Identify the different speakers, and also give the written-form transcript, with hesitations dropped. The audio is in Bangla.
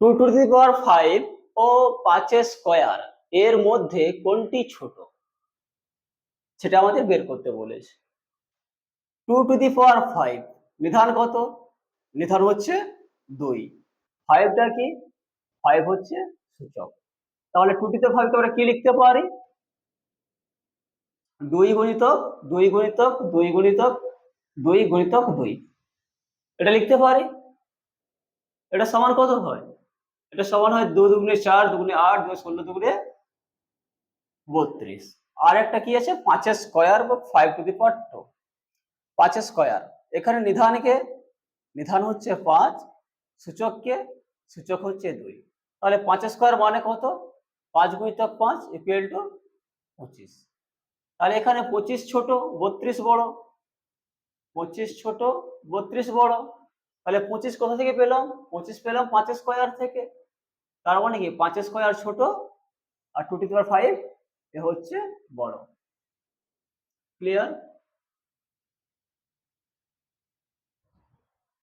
Speaker 1: 2^5 ও 5 স্কয়ার এর মধ্যে কোনটি ছোট সেটা আমাদের বের করতে বলেছে। 2^5 নিধান কত? নিধান হচ্ছে 2। 5টা কি? 5 হচ্ছে সূচক। তাহলে 2^5 কে আমরা কি লিখতে পারি? 2 গুণিতক 2 গুণিতক 2 গুণিতক 2 গুণিতক 2 এটা লিখতে পারি। এটা সমান কত হয়? এটা সমান হয় 2 দুগুণে 4, 2 দুগুণে 8, 2 16, 2 দুগুণে 32। আর একটা কি আছে? 5 স্কয়ার বা 5^2। 5 স্কয়ার। এখানে নিধানকে, নিধান হচ্ছে 5, সূচককে, সূচক হচ্ছে 2। তাহলে 5 স্কয়ার মানে কত? 5 গুণিতক 5 ইকুয়াল টু 25। তাহলে এখানে 25 ছোট, 32 বড়। 25 ছোট, 32 বড়। তাহলে 25 কোথা থেকে পেলাম? 25 পেলাম 5 স্কয়ার থেকে। তার মানে কি 5 স্কয়ার ছোট আর 2^5 এ হচ্ছে বড়। ক্লিয়ার?